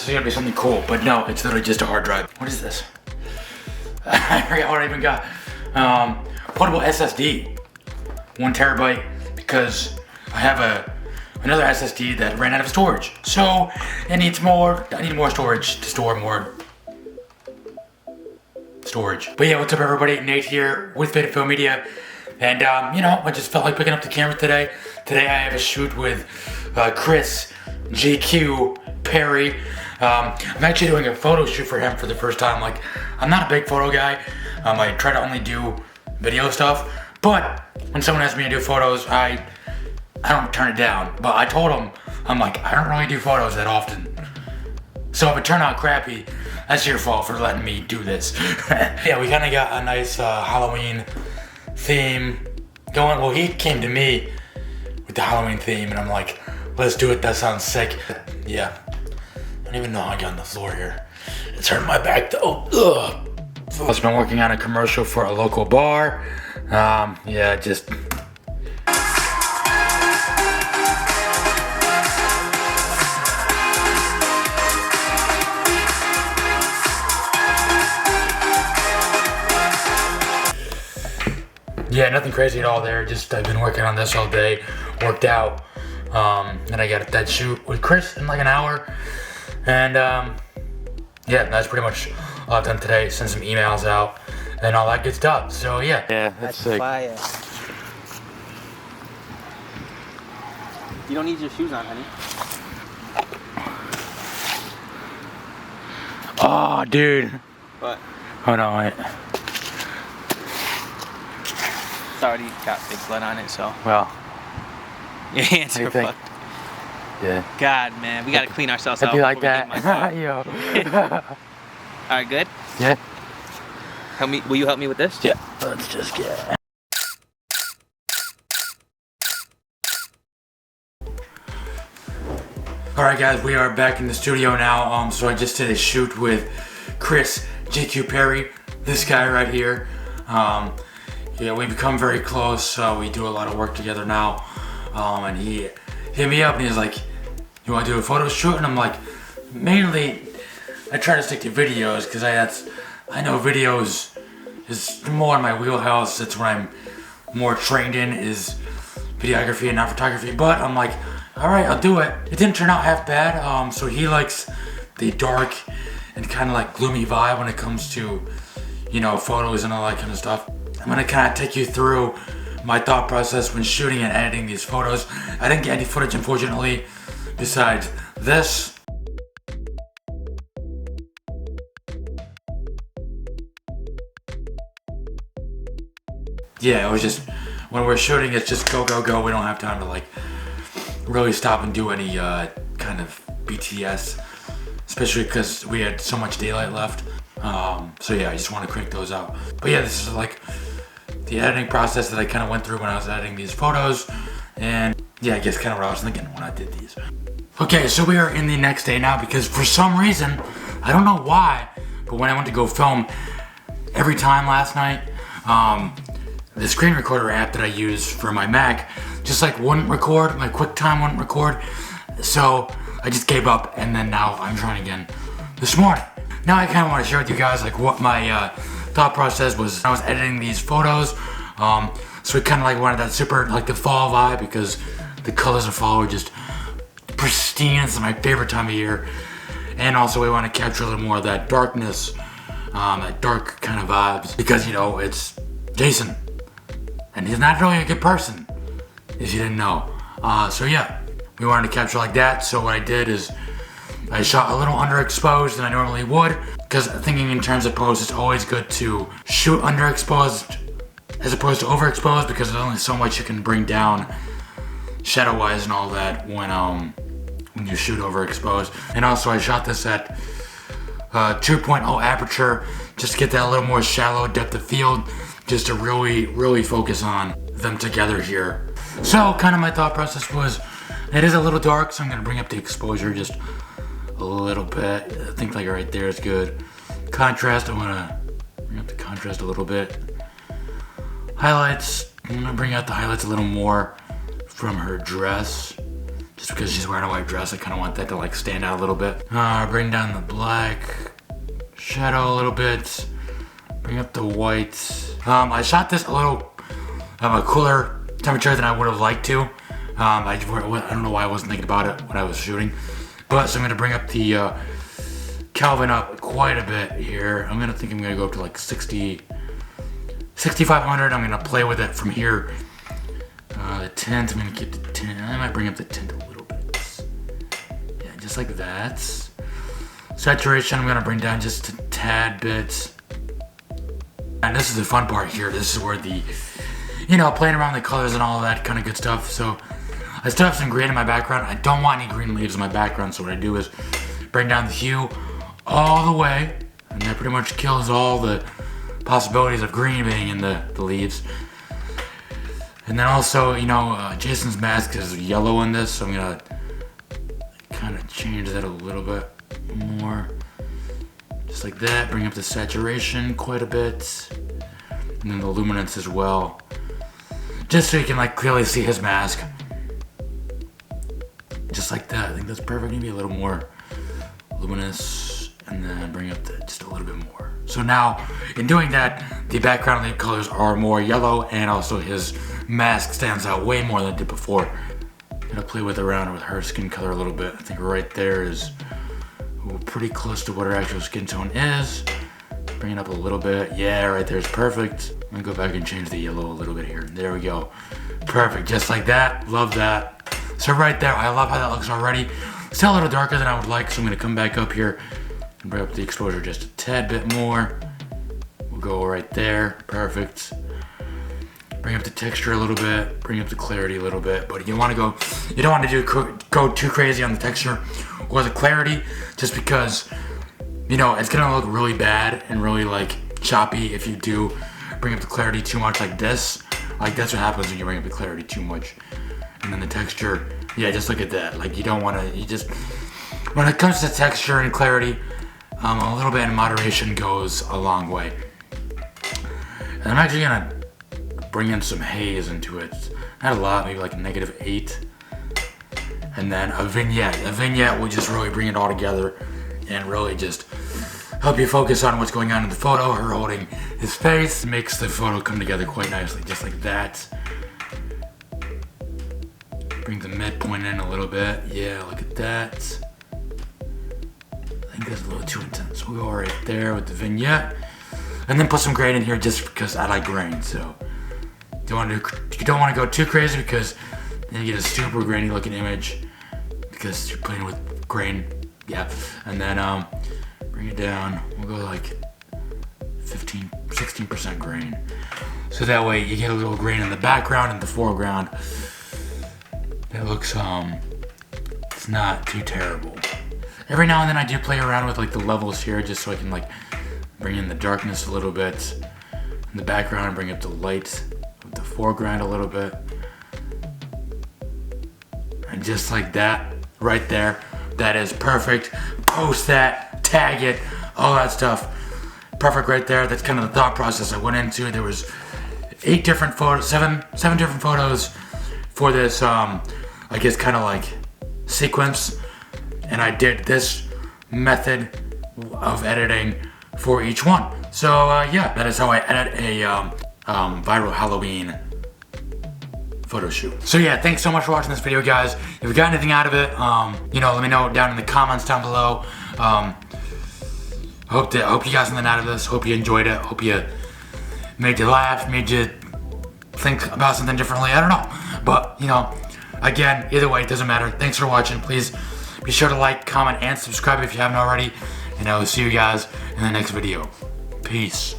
this is gonna be something cool, but no, it's literally just a hard drive. What is this? I forgot what I even got. Portable SSD, 1 terabyte, because I have another SSD that ran out of storage. So it needs more, I need more storage to store more storage. But yeah, what's up everybody? Nate here with FadedFilmMedia. And you know, I just felt like picking up the camera today. Today I have a shoot with Chris GQ Perry. I'm actually doing a photo shoot for him for the first time. Like, I'm not a big photo guy. I try to only do video stuff. But when someone asks me to do photos, I don't turn it down. But I told him, I'm like, I don't really do photos that often. So if it turned out crappy, that's your fault for letting me do this. Yeah, we kind of got a nice Halloween theme going. Well, he came to me with the Halloween theme, and I'm like, let's do it. That sounds sick. Yeah. I don't even know how I got on the floor here. It's hurting my back though. Ugh. I've been working on a commercial for a local bar. Yeah, just. Yeah, nothing crazy at all there. Just I've been working on this all day. Worked out. Then I got that shoot with Chris in like an hour. And yeah, that's pretty much all I've done today. Send some emails out and all that good stuff. So yeah. Yeah, that's sick. Fire. You don't need your shoes on, honey. Oh, dude. What? Hold on, wait. It's already got big blood on it, so. Well. Your hands are fucked. Yeah. God, man, we gotta clean ourselves I'd out. be like before we that. get in Yo. my car. All right, good? Yeah. Help me. Will you help me with this? Yeah. Let's just get. All right, guys, we are back in the studio now. So I just did a shoot with Chris GQ Perry, this guy right here. Yeah, we become very close. We do a lot of work together now. And he hit me up and he's like, you want to do a photo shoot? And I'm like, mainly, I try to stick to videos because I know videos is more in my wheelhouse. That's what I'm more trained in, is videography and not photography. But I'm like, all right, I'll do it. It didn't turn out half bad. So he likes the dark and kind of like gloomy vibe when it comes to, you know, photos and all that kind of stuff. I'm gonna kind of take you through my thought process when shooting and editing these photos. I didn't get any footage, unfortunately, besides this. Yeah, it was just, when we're shooting, it's just go, go, go. We don't have time to like really stop and do any kind of BTS, especially because we had so much daylight left. So yeah, I just want to crank those out. But yeah, this is like the editing process that I kind of went through when I was editing these photos. And yeah, I guess kind of what I was thinking when I did these. Okay, so we are in the next day now because for some reason, I don't know why, but when I went to go film every time last night, the screen recorder app that I use for my Mac just like wouldn't record, my QuickTime wouldn't record. So I just gave up, and then now I'm trying again this morning. Now I kind of want to share with you guys like what my thought process was when I was editing these photos. So we kind of like wanted that super, like the fall vibe, because the colors of fall are just pristine. It's my favorite time of year. And also we want to capture a little more of that darkness, that dark kind of vibes, because you know, it's Jason. And he's not really a good person, if you didn't know. So yeah, we wanted to capture like that. So what I did is I shot a little underexposed than I normally would, because thinking in terms of pose, it's always good to shoot underexposed as opposed to overexposed, because there's only so much you can bring down shadow wise and all that when you shoot overexposed. And also I shot this at 2.0 aperture just to get that a little more shallow depth of field, just to really focus on them together here. So kind of my thought process was, it is a little dark, so I'm gonna bring up the exposure just a little bit. I think like right there is good. Contrast, I wanna bring up the contrast a little bit. Highlights, I'm gonna bring out the highlights a little more from her dress, Just because she's wearing a white dress, I kind of want that to like stand out a little bit. Bring down the black shadow a little bit. Bring up the white. I shot this a little a cooler temperature than I would have liked to. I don't know why I wasn't thinking about it when I was shooting. But so I'm gonna bring up the Kelvin up quite a bit here. I'm gonna go up to like 6,500. I'm gonna play with it from here. The tint, I'm gonna keep the tint. I might bring up the tint a little bit. Yeah, just like that. Saturation, I'm gonna bring down just a tad bit. And this is the fun part here. This is where the, playing around with the colors and all of that kind of good stuff. So I still have some green in my background. I don't want any green leaves in my background. So what I do is bring down the hue all the way. And that pretty much kills all the possibilities of green being in the leaves. And then also, Jason's mask is yellow in this. So I'm gonna kind of change that a little bit more. Just like that, bring up the saturation quite a bit. And then the luminance as well. Just so you can like clearly see his mask. Just like that, I think that's perfect. Maybe a little more luminous. And then bring up just a little bit more. So now, in doing that, the background leaf colors are more yellow and also his mask stands out way more than it did before. I'm gonna play around with her skin color a little bit. I think right there is pretty close to what her actual skin tone is. Bring it up a little bit. Yeah, right there is perfect. I'm gonna go back and change the yellow a little bit here. There we go. Perfect, just like that. Love that. So right there, I love how that looks already. Still a little darker than I would like, so I'm gonna come back up here and bring up the exposure just a tad bit more. We'll go right there. Perfect. Bring up the texture a little bit. Bring up the clarity a little bit. But you don't want to go too crazy on the texture or the clarity, just because it's gonna look really bad and really like choppy if you do bring up the clarity too much like this. Like that's what happens when you bring up the clarity too much. And then the texture, yeah, just look at that. Like you don't want to. When it comes to texture and clarity, a little bit in moderation goes a long way. And I'm actually gonna bring in some haze into it. Not a lot, maybe like a -8. And then a vignette. A vignette will just really bring it all together and really just help you focus on what's going on in the photo. Her holding his face makes the photo come together quite nicely, just like that. Bring the midpoint in a little bit. Yeah, look at that. I think that's a little too intense. We'll go right there with the vignette. And then put some grain in here just because I like grain. So you don't want to go too crazy because then you get a super grainy looking image because you're playing with grain. Yeah. And then bring it down. We'll go like 16% grain. So that way you get a little grain in the background and the foreground. It looks it's not too terrible. Every now and then I do play around with like the levels here just so I can like bring in the darkness a little bit in the background, bring up the light of the foreground a little bit. And just like that, right there, that is perfect. Post that, tag it, all that stuff. Perfect right there. That's kind of the thought process I went into. There was 8 different photos, seven different photos for this, I guess kind of like sequence. And I did this method of editing for each one. So yeah, that is how I edit a viral Halloween photo shoot. So yeah, thanks so much for watching this video, guys. If you got anything out of it, let me know down in the comments down below. Hope you got something out of this. Hope you enjoyed it. Hope you made you laugh, made you think about something differently. I don't know, but again, either way, it doesn't matter. Thanks for watching. Please be sure to like, comment, and subscribe if you haven't already. And I will see you guys in the next video. Peace.